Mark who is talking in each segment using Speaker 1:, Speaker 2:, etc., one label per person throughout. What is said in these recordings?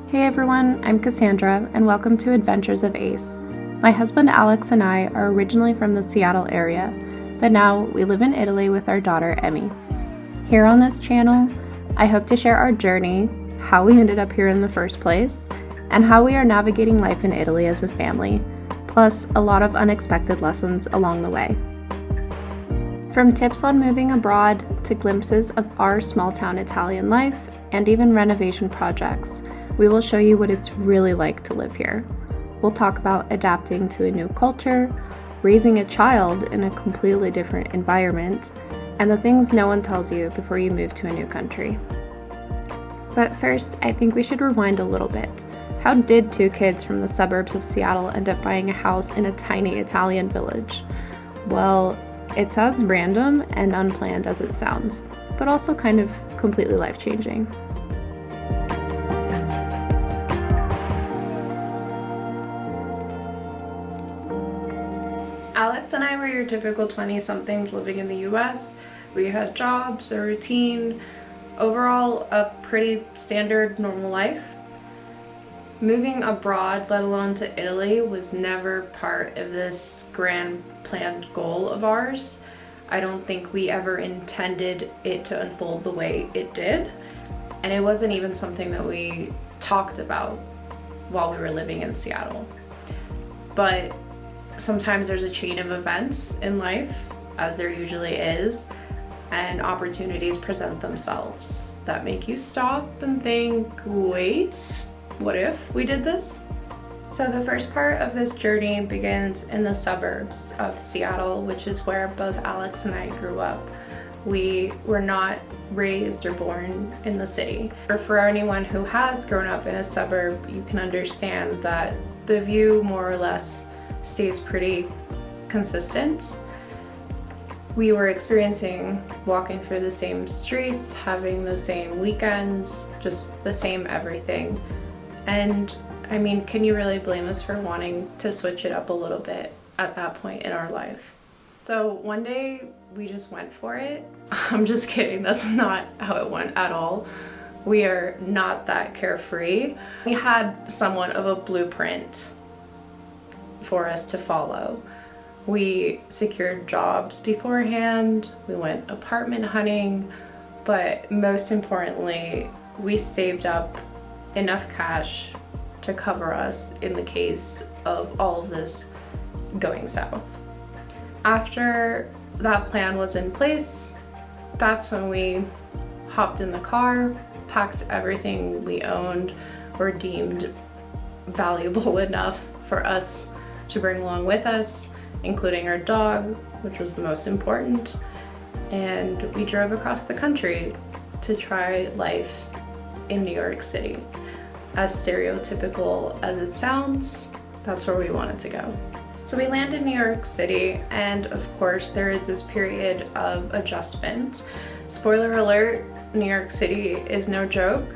Speaker 1: Hey everyone, I'm Cassandra, and welcome to Adventures of Ace. My husband Alex and I are originally from the Seattle area, but now we live in Italy with our daughter Emmy. Here on this channel, I hope to share our journey, how we ended up here in the first place, and how we are navigating life in Italy as a family, plus a lot of unexpected lessons along the way. From tips on moving abroad to glimpses of our small town Italian life and even renovation projects, we will show you what it's really like to live here. We'll talk about adapting to a new culture, raising a child in a completely different environment, and the things no one tells you before you move to a new country. But first, I think we should rewind a little bit. How did two kids from the suburbs of Seattle end up buying a house in a tiny Italian village? Well, it's as random and unplanned as it sounds, but also kind of completely life-changing. Alex and I were your typical 20-somethings living in the US. We had jobs, a routine, overall a pretty standard normal life. Moving abroad, let alone to Italy, was never part of this grand planned goal of ours. I don't think we ever intended it to unfold the way it did, and it wasn't even something that we talked about while we were living in Seattle. But sometimes there's a chain of events in life, as there usually is, and opportunities present themselves that make you stop and think, wait, what if we did this? So the first part of this journey begins in the suburbs of Seattle, which is where both Alex and I grew up. We were not raised or born in the city. Or for anyone who has grown up in a suburb, you can understand that the view more or less stays pretty consistent. We were experiencing walking through the same streets, having the same weekends, just the same everything. And I mean, can you really blame us for wanting to switch it up a little bit at that point in our life? So one day we just went for it. I'm just kidding, that's not how it went at all. We are not that carefree. We had somewhat of a blueprint for us to follow. We secured jobs beforehand, we went apartment hunting, but most importantly, we saved up enough cash to cover us in the case of all of this going south. After that plan was in place, that's when we hopped in the car, packed everything we owned or deemed valuable enough for us to bring along with us, including our dog, which was the most important, and we drove across the country to try life in New York City. As stereotypical as it sounds, that's where we wanted to go. So we land in New York City, and of course there is this period of adjustment. Spoiler alert, New York City is no joke,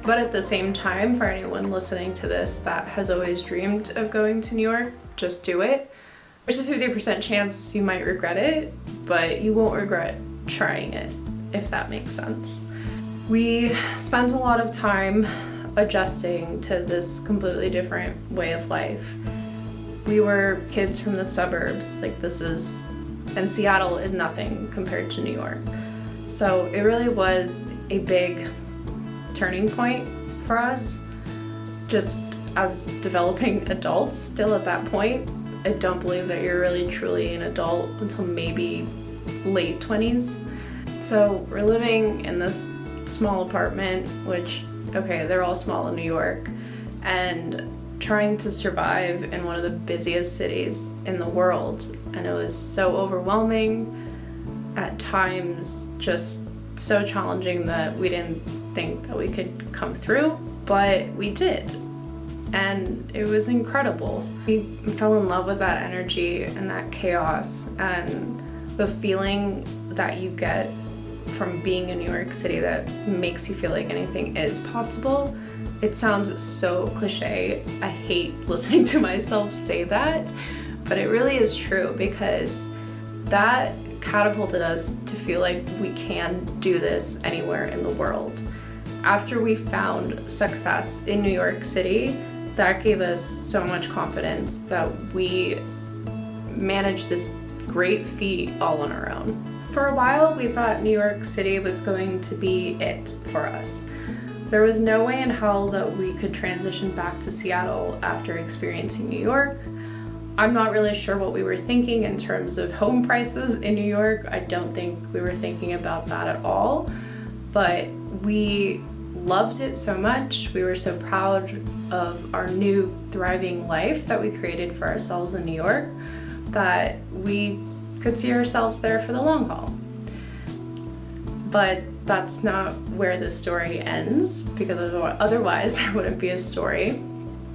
Speaker 1: but at the same time, for anyone listening to this that has always dreamed of going to New York, just do it. There's a 50% chance you might regret it, but you won't regret trying it, if that makes sense. We spent a lot of time adjusting to this completely different way of life. We were kids from the suburbs, and Seattle is nothing compared to New York. So it really was a big turning point for us, just as developing adults. Still at that point, I don't believe that you're really truly an adult until maybe late 20s. So we're living in this small apartment, which, okay, they're all small in New York, and trying to survive in one of the busiest cities in the world. And it was so overwhelming, at times just so challenging that we didn't think that we could come through, but we did. And it was incredible. We fell in love with that energy and that chaos and the feeling that you get from being in New York City that makes you feel like anything is possible. It sounds so cliche. I hate listening to myself say that, but it really is true, because that catapulted us to feel like we can do this anywhere in the world. after we found success in New York City, that gave us so much confidence that we managed this great feat all on our own. For a while, we thought New York City was going to be it for us. There was no way in hell that we could transition back to Seattle after experiencing New York. I'm not really sure what we were thinking in terms of home prices in New York. I don't think we were thinking about that at all, but we loved it so much. We were so proud of our new thriving life that we created for ourselves in New York that we could see ourselves there for the long haul. But that's not where the story ends, because otherwise there wouldn't be a story.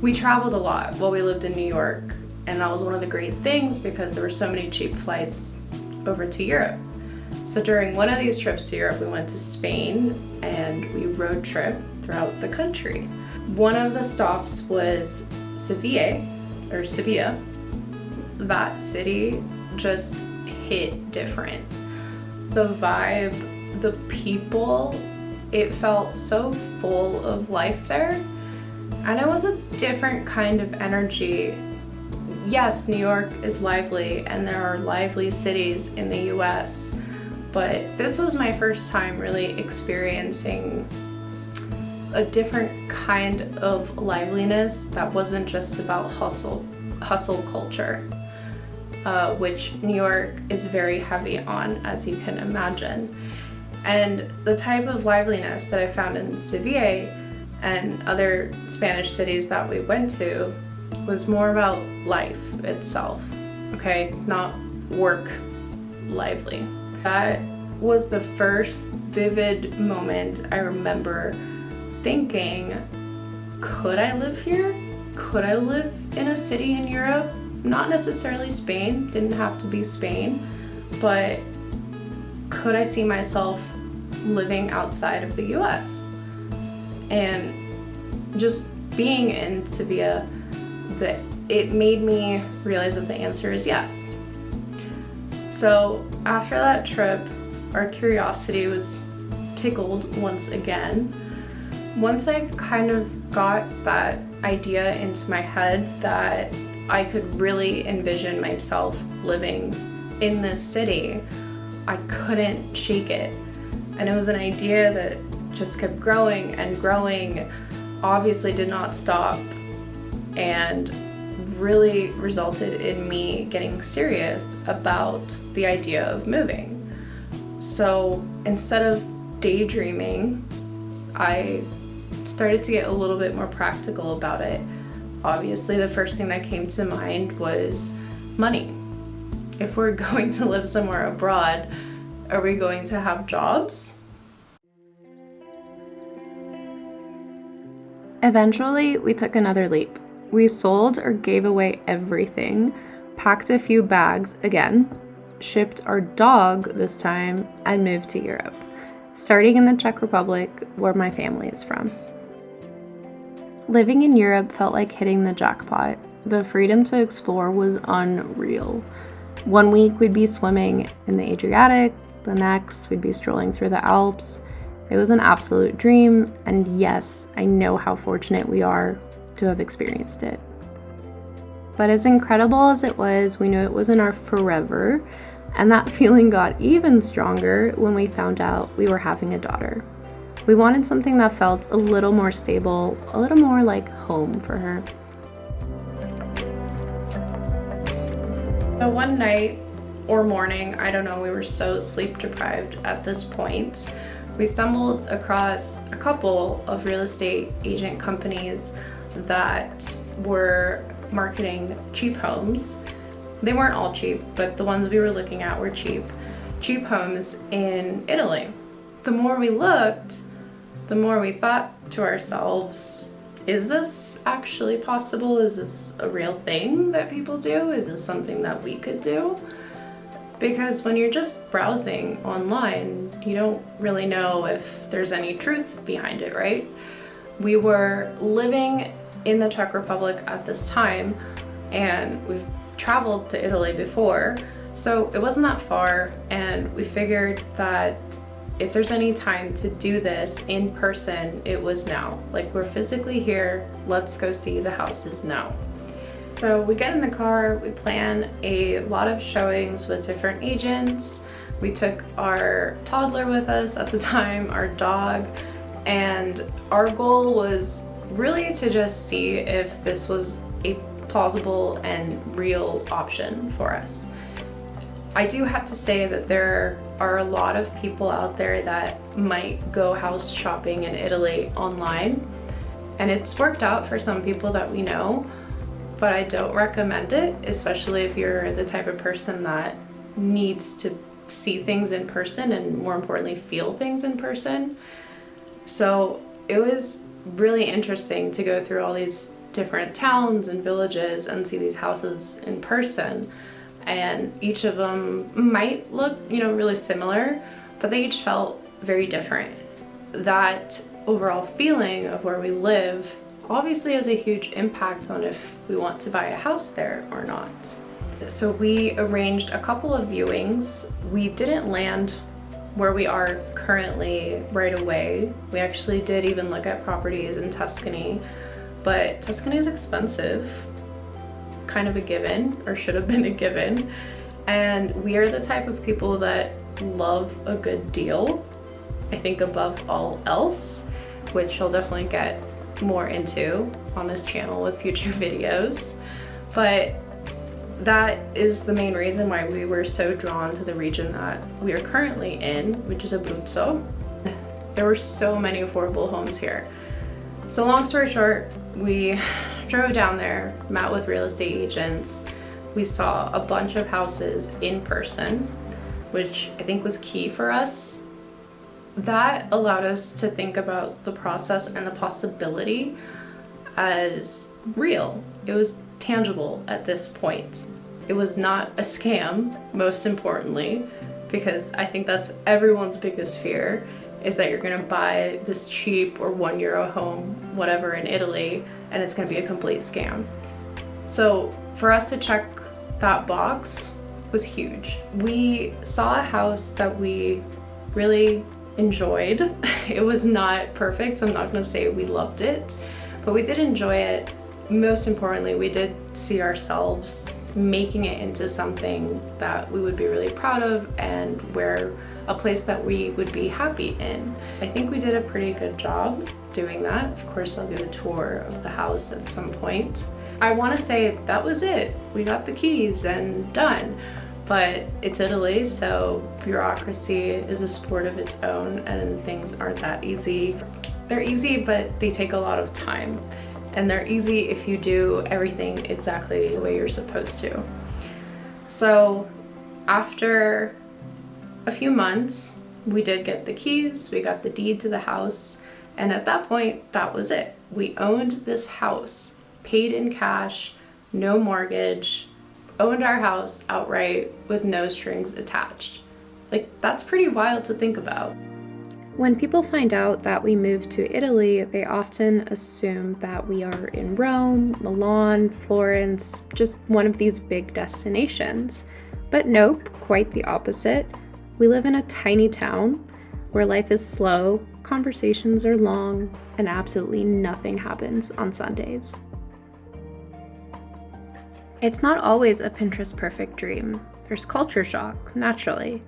Speaker 1: We traveled a lot while we lived in New York, and that was one of the great things because there were so many cheap flights over to Europe. So during one of these trips to Europe, we went to Spain and we road trip throughout the country. One of the stops was Sevilla. That city just hit different. The vibe, the people, it felt so full of life there, and it was a different kind of energy. Yes, New York is lively and there are lively cities in the US, but this was my first time really experiencing a different kind of liveliness that wasn't just about hustle culture, which New York is very heavy on, as you can imagine. And the type of liveliness that I found in Sevilla and other Spanish cities that we went to was more about life itself, okay? Not work lively. That was the first vivid moment I remember thinking, could I live here? Could I live in a city in Europe? Not necessarily Spain, didn't have to be Spain, but could I see myself living outside of the US? And just being in Sevilla, it made me realize that the answer is yes. So after that trip, our curiosity was tickled once again. Once I kind of got that idea into my head that I could really envision myself living in this city, I couldn't shake it. And it was an idea that just kept growing and growing, obviously did not stop, and really resulted in me getting serious about the idea of moving. So instead of daydreaming, I started to get a little bit more practical about it. Obviously, the first thing that came to mind was money. If we're going to live somewhere abroad, are we going to have jobs? Eventually, we took another leap. We sold or gave away everything, packed a few bags again, shipped our dog this time, and moved to Europe, starting in the Czech Republic, where my family is from. Living in Europe felt like hitting the jackpot. The freedom to explore was unreal. One week we'd be swimming in the Adriatic, the next we'd be strolling through the Alps. It was an absolute dream, and yes, I know how fortunate we are to have experienced it. But as incredible as it was, we knew it wasn't our forever, and that feeling got even stronger when we found out we were having a daughter. We wanted something that felt a little more stable, a little more like home for her. So one night or morning, I don't know, we were so sleep deprived at this point, we stumbled across a couple of real estate agent companies that were marketing cheap homes. They weren't all cheap, but the ones we were looking at were cheap homes in Italy. The more we looked, the more we thought to ourselves, is this actually possible? Is this a real thing that people do? Is this something that we could do? Because when you're just browsing online, you don't really know if there's any truth behind it, right? We were living in the Czech Republic at this time, and we've traveled to Italy before, so it wasn't that far, and we figured that if there's any time to do this in person, it was now. Like, we're physically here, let's go see the houses now. So we get in the car, we plan a lot of showings with different agents. We took our toddler with us at the time, our dog, and our goal was really to just see if this was a plausible and real option for us. I do have to say that there are a lot of people out there that might go house shopping in Italy online, and it's worked out for some people that we know, but I don't recommend it, especially if you're the type of person that needs to see things in person and, more importantly, feel things in person. So it was really interesting to go through all these different towns and villages and see these houses in person. And each of them might look, really similar, but they each felt very different. That overall feeling of where we live obviously has a huge impact on if we want to buy a house there or not. So we arranged a couple of viewings. We didn't land where we are currently right away. We actually did even look at properties in Tuscany, but Tuscany is expensive, kind of a given, or should have been a given. And we are the type of people that love a good deal, I think above all else, which I'll definitely get more into on this channel with future videos. But that is the main reason why we were so drawn to the region that we are currently in, which is Abruzzo. There were so many affordable homes here. So long story short, we drove down there, met with real estate agents. We saw a bunch of houses in person, which I think was key for us. That allowed us to think about the process and the possibility as real. It was tangible at this point. It was not a scam, most importantly, because I think that's everyone's biggest fear, is that you're gonna buy this cheap or €1 home, whatever, in Italy, and it's gonna be a complete scam. So for us to check that box was huge. We saw a house that we really enjoyed. It was not perfect, I'm not gonna say we loved it, but we did enjoy it. Most importantly, we did see ourselves making it into something that we would be really proud of and where a place that we would be happy in. I think we did a pretty good job doing that. Of course, I'll do a tour of the house at some point. I want to say that was it. We got the keys and done. But it's Italy, so bureaucracy is a sport of its own and things aren't that easy. They're easy, but they take a lot of time. And they're easy if you do everything exactly the way you're supposed to. So after a few months, we did get the keys, we got the deed to the house, and at that point, that was it. We owned this house, paid in cash, no mortgage, owned our house outright with no strings attached. Like, that's pretty wild to think about. When people find out that we moved to Italy, they often assume that we are in Rome, Milan, Florence, just one of these big destinations. But nope, quite the opposite. We live in a tiny town where life is slow, conversations are long, and absolutely nothing happens on Sundays. It's not always a Pinterest perfect dream. There's culture shock, naturally.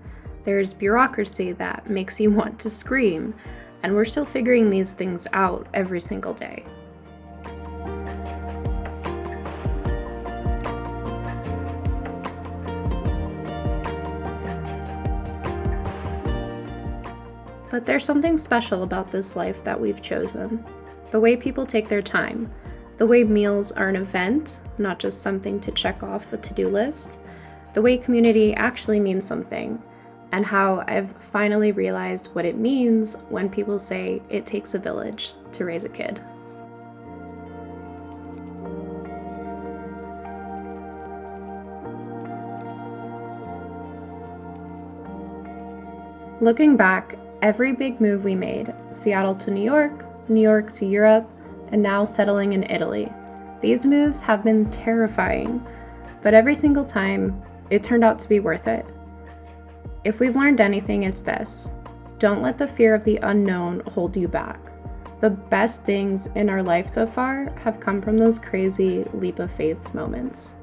Speaker 1: There's bureaucracy that makes you want to scream, and we're still figuring these things out every single day. But there's something special about this life that we've chosen. The way people take their time, the way meals are an event, not just something to check off a to-do list, the way community actually means something, and how I've finally realized what it means when people say it takes a village to raise a kid. Looking back, every big move we made, Seattle to New York to Europe, and now settling in Italy, these moves have been terrifying, but every single time, it turned out to be worth it. If we've learned anything, it's this: Don't let the fear of the unknown hold you back. The best things in our life so far have come from those crazy leap of faith moments.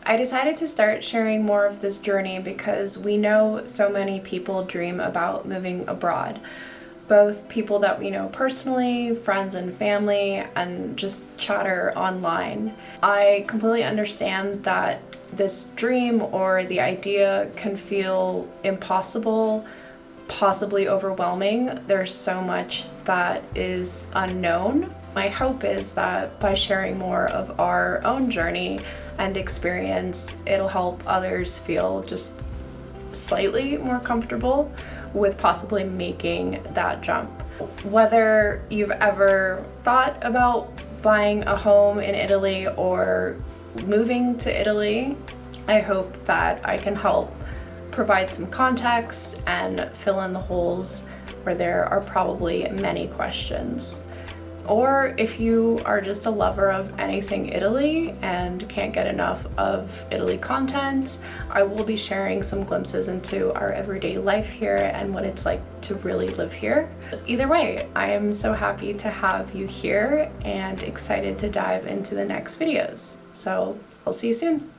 Speaker 1: I decided to start sharing more of this journey because we know so many people dream about moving abroad. Both people that we know personally, friends and family, and just chatter online. I completely understand that this dream or the idea can feel impossible, possibly overwhelming. There's so much that is unknown. My hope is that by sharing more of our own journey and experience, it'll help others feel just slightly more comfortable with possibly making that jump. Whether you've ever thought about buying a home in Italy or moving to Italy, I hope that I can help provide some context and fill in the holes where there are probably many questions. Or if you are just a lover of anything Italy and can't get enough of Italy content, I will be sharing some glimpses into our everyday life here and what it's like to really live here. Either way, I am so happy to have you here and excited to dive into the next videos. So I'll see you soon.